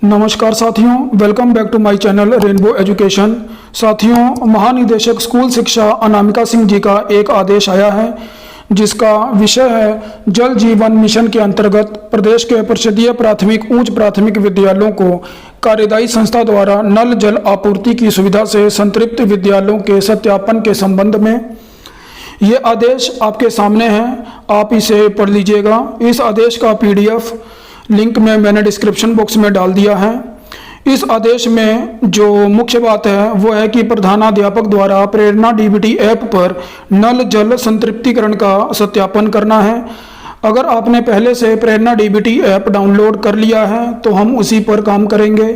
नमस्कार साथियों, welcome back to my channel rainbow education. साथियों, महानिदेशक स्कूल शिक्षा अनामिका सिंह जी का एक आदेश आया है जिसका विषय है जल जीवन मिशन के अंतर्गत प्रदेश के परिषदीय प्राथमिक उच्च प्राथमिक विद्यालयों को कार्यदायी संस्था द्वारा नल जल आपूर्ति की सुविधा से संतृप्त विद्यालयों के सत्यापन के संबंध में ये आदेश आपके सामने है। आप इसे पढ़ लीजिएगा। इस आदेश का PDF लिंक में मैंने डिस्क्रिप्शन बॉक्स में डाल दिया है। इस आदेश में जो मुख्य बात है वो है कि प्रधानाध्यापक द्वारा प्रेरणा DBT ऐप पर नल जल संतृप्तिकरण का सत्यापन करना है। अगर आपने पहले से प्रेरणा DBT ऐप डाउनलोड कर लिया है तो हम उसी पर काम करेंगे,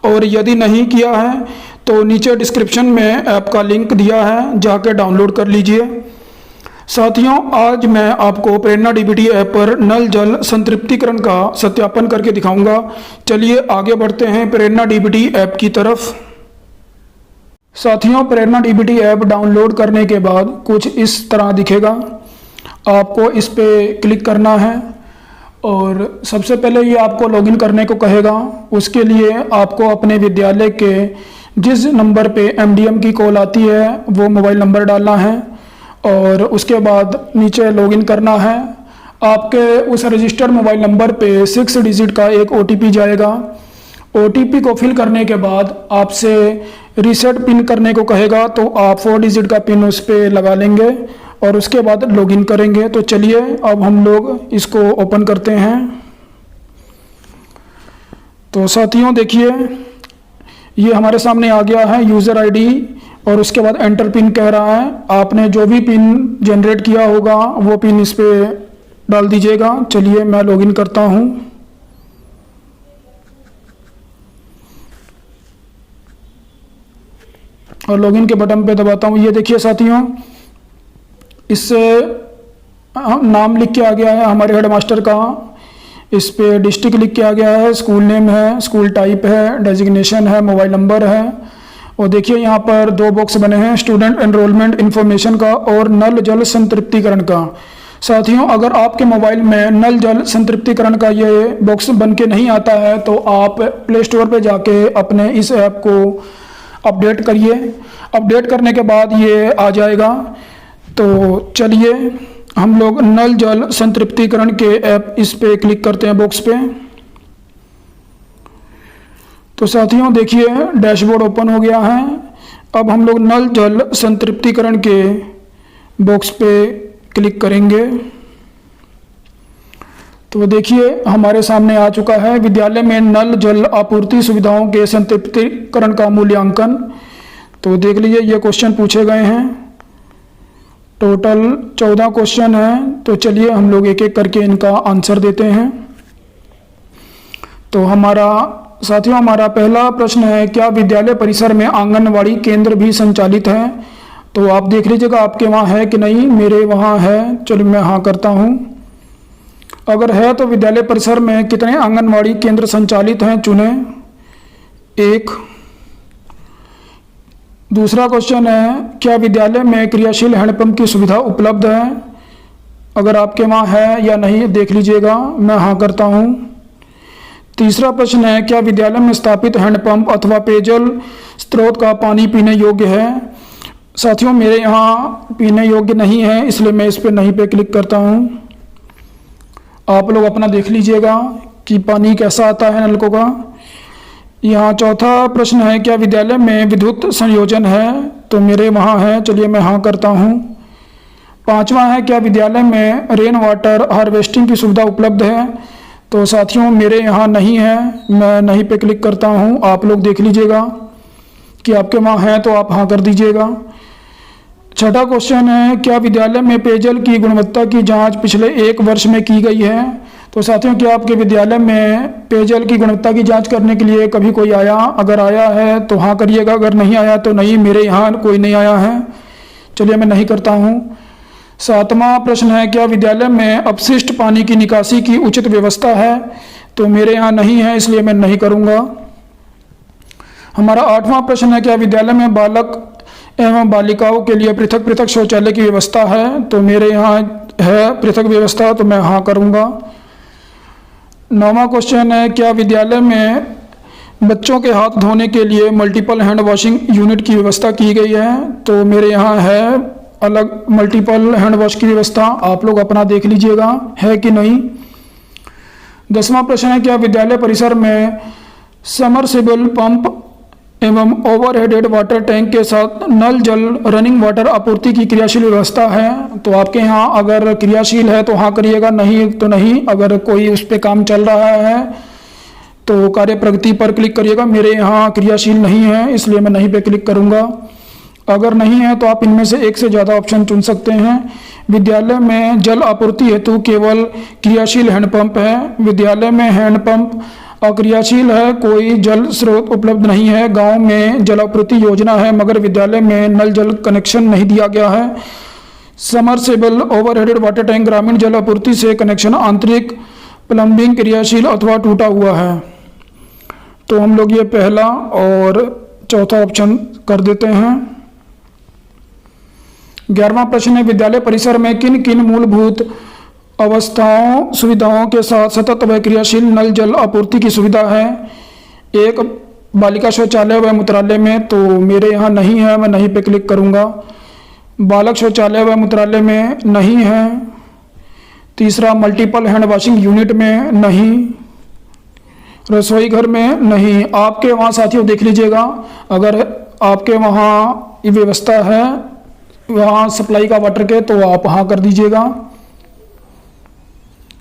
और यदि नहीं किया है तो नीचे डिस्क्रिप्शन में ऐप का लिंक दिया है, जाकर डाउनलोड कर लीजिए। साथियों, आज मैं आपको प्रेरणा DBT ऐप पर नल जल संतृप्तिकरण का सत्यापन करके दिखाऊंगा। चलिए आगे बढ़ते हैं प्रेरणा DBT ऐप की तरफ। साथियों, प्रेरणा DBT ऐप डाउनलोड करने के बाद कुछ इस तरह दिखेगा। आपको इस पे क्लिक करना है और सबसे पहले ये आपको लॉगिन करने को कहेगा। उसके लिए आपको अपने विद्यालय के जिस नंबर पे MDM की कॉल आती है वो मोबाइल नंबर डालना है और उसके बाद नीचे लॉगिन करना है। आपके उस रजिस्टर्ड मोबाइल नंबर पे 6 डिजिट का एक OTP जाएगा। OTP को फिल करने के बाद आपसे रीसेट पिन करने को कहेगा, तो आप 4 डिजिट का पिन उस पर लगा लेंगे और उसके बाद लॉगिन करेंगे। तो चलिए अब हम लोग इसको ओपन करते हैं। तो साथियों देखिए, ये हमारे सामने आ गया है यूज़र ID और उसके बाद एंटर पिन कह रहा है। आपने जो भी पिन जनरेट किया होगा वो पिन इस पे डाल दीजिएगा। चलिए मैं लॉगिन करता हूँ और लॉगिन के बटन पे दबाता हूँ। ये देखिए साथियों, इससे नाम लिख के आ गया है हमारे हेडमास्टर का। इस पे डिस्ट्रिक्ट लिख के आ गया है, स्कूल नेम है, स्कूल टाइप है, डेजिग्नेशन है, मोबाइल नंबर है। और देखिए यहाँ पर 2 बॉक्स बने हैं, स्टूडेंट एनरोलमेंट इन्फॉर्मेशन का और नल जल संतृप्तिकरण का। साथियों, अगर आपके मोबाइल में नल जल संतृप्तिकरण का ये बॉक्स बन के नहीं आता है तो आप प्ले स्टोर पे जाके अपने इस ऐप को अपडेट करिए। अपडेट करने के बाद ये आ जाएगा। तो चलिए हम लोग नल जल संतृप्तिकरण के ऐप इस पे क्लिक करते हैं बॉक्स पे। तो साथियों देखिए, डैशबोर्ड ओपन हो गया है। अब हम लोग नल जल संतृप्तिकरण के बॉक्स पे क्लिक करेंगे। तो देखिए हमारे सामने आ चुका है विद्यालय में नल जल आपूर्ति सुविधाओं के संतृप्तिकरण का मूल्यांकन। तो देख लीजिए, ये क्वेश्चन पूछे गए हैं। टोटल 14 क्वेश्चन हैं। तो चलिए हम लोग एक एक करके इनका आंसर देते हैं। तो साथियों हमारा पहला प्रश्न है, क्या विद्यालय परिसर में आंगनवाड़ी केंद्र भी संचालित है? तो आप देख लीजिएगा आपके वहाँ है कि नहीं। मेरे वहाँ है। चलिए मैं हाँ करता हूँ। अगर है तो विद्यालय परिसर में कितने आंगनवाड़ी केंद्र संचालित हैं चुनें। 1। दूसरा क्वेश्चन है, क्या विद्यालय में क्रियाशील हैंडपंप की सुविधा उपलब्ध है? अगर आपके वहाँ है या नहीं देख लीजिएगा। मैं हाँ करता हूँ। तीसरा प्रश्न है, क्या विद्यालय में स्थापित हैंडपंप अथवा पेयजल स्रोत का पानी पीने योग्य है? साथियों मेरे यहाँ पीने योग्य नहीं है, इसलिए मैं इस पे नहीं पे क्लिक करता हूँ। आप लोग अपना देख लीजिएगा कि पानी कैसा आता है नलकों का। यहाँ चौथा प्रश्न है, क्या विद्यालय में विद्युत संयोजन है? तो मेरे वहाँ है। चलिए मैं हाँ करता हूँ। 5वां है, क्या विद्यालय में रेन वाटर हार्वेस्टिंग की सुविधा उपलब्ध है? तो साथियों मेरे यहाँ नहीं है। मैं नहीं पे क्लिक करता हूँ। आप लोग देख लीजिएगा कि आपके वहाँ है तो आप हाँ कर दीजिएगा। छठा क्वेश्चन है, क्या विद्यालय में पेयजल की गुणवत्ता की जांच पिछले 1 वर्ष में की गई है? तो साथियों, क्या आपके विद्यालय में पेयजल की गुणवत्ता की जांच करने के लिए कभी कोई आया? अगर आया है तो हाँ करिएगा, अगर नहीं आया तो नहीं। मेरे यहाँ कोई नहीं आया है। चलिए मैं नहीं करता हूँ। 7वां प्रश्न है, क्या विद्यालय में अपशिष्ट पानी की निकासी की उचित व्यवस्था है? तो मेरे यहाँ नहीं है, इसलिए मैं नहीं करूँगा। हमारा 8वां प्रश्न है, क्या विद्यालय में बालक एवं बालिकाओं के लिए पृथक पृथक शौचालय की व्यवस्था है? तो मेरे यहाँ है पृथक व्यवस्था, तो मैं हाँ करूँगा। 9वां क्वेश्चन है, क्या विद्यालय में बच्चों के हाथ धोने के लिए मल्टीपल हैंड वॉशिंग यूनिट की व्यवस्था की गई है। तो मेरे यहाँ है अलग मल्टीपल हैंड वॉश की व्यवस्था, आप लोग अपना देख लीजिएगा है कि नहीं। 10वां प्रश्न है, क्या विद्यालय परिसर में समरसेबल पंप एवं ओवरहेडेड वाटर टैंक के साथ नल जल रनिंग वाटर आपूर्ति की क्रियाशील व्यवस्था है? तो आपके यहाँ अगर क्रियाशील है तो हाँ करिएगा, नहीं तो नहीं। अगर कोई उस पर काम चल रहा है तो कार्य प्रगति पर क्लिक करिएगा। मेरे यहाँ क्रियाशील नहीं है इसलिए मैं नहीं पे क्लिक करूँगा। अगर नहीं है तो आप इनमें से एक से ज़्यादा ऑप्शन चुन सकते हैं। विद्यालय में जल आपूर्ति हेतु केवल क्रियाशील हैंडपंप है। विद्यालय में हैंडपंप अक्रियाशील है, कोई जल स्रोत उपलब्ध नहीं है। गांव में जल आपूर्ति योजना है मगर विद्यालय में नल जल कनेक्शन नहीं दिया गया है। समरसेबल ओवरहेडेड वाटर टैंक ग्रामीण जल आपूर्ति से कनेक्शन आंतरिक प्लम्बिंग क्रियाशील अथवा टूटा हुआ है। तो हम लोग ये पहला और चौथा ऑप्शन कर देते हैं। 11वां प्रश्न है, विद्यालय परिसर में किन किन मूलभूत अवस्थाओं सुविधाओं के साथ सतत व क्रियाशील नल जल आपूर्ति की सुविधा है? एक, बालिका शौचालय व मूत्रालय में, तो मेरे यहाँ नहीं है, मैं नहीं पे क्लिक करूँगा। बालक शौचालय व मूत्रालय में नहीं है। तीसरा, मल्टीपल हैंड वॉशिंग यूनिट में नहीं। रसोई घर में नहीं। आपके वहाँ साथियों देख लीजिएगा, अगर आपके वहाँ ये व्यवस्था है वहाँ सप्लाई का वाटर के तो आप हाँ कर दीजिएगा।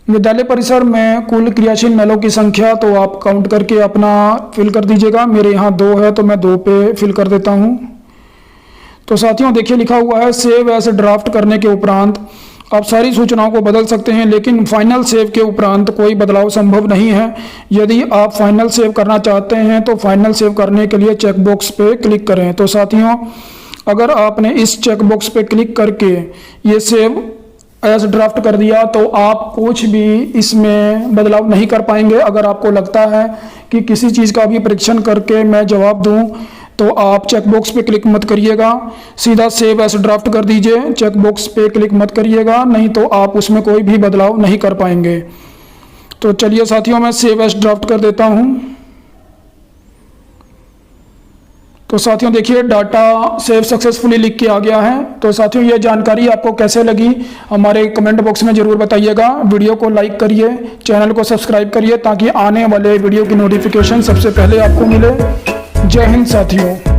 विद्यालय परिसर में कुल क्रियाशील नलों की संख्या तो आप काउंट करके अपना फिल कर दीजिएगा। मेरे यहाँ 2 है तो मैं 2 पे फिल कर देता हूँ। तो साथियों देखिए लिखा हुआ है, सेव एज ड्राफ्ट करने के उपरांत आप सारी सूचनाओं को बदल सकते हैं लेकिन फाइनल सेव के उपरांत कोई बदलाव संभव नहीं है। यदि आप फाइनल सेव करना चाहते हैं तो फाइनल सेव करने के लिए चेकबॉक्स पे क्लिक करें। तो साथियों अगर आपने इस चेकबॉक्स पे क्लिक करके ये सेव एज ड्राफ्ट कर दिया तो आप कुछ भी इसमें बदलाव नहीं कर पाएंगे। अगर आपको लगता है कि किसी चीज़ का भी परीक्षण करके मैं जवाब दूं तो आप चेकबॉक्स पे क्लिक मत करिएगा, सीधा सेव एज ड्राफ्ट कर दीजिए। चेकबॉक्स पे क्लिक मत करिएगा, नहीं तो आप उसमें कोई भी बदलाव नहीं कर पाएंगे। तो चलिए साथियों मैं सेव एज ड्राफ्ट कर देता हूं। तो साथियों देखिए डाटा सेव सक्सेसफुली लिख के आ गया है। तो साथियों ये जानकारी आपको कैसे लगी हमारे कमेंट बॉक्स में ज़रूर बताइएगा। वीडियो को लाइक करिए, चैनल को सब्सक्राइब करिए ताकि आने वाले वीडियो की नोटिफिकेशन सबसे पहले आपको मिले। जय हिंद साथियों।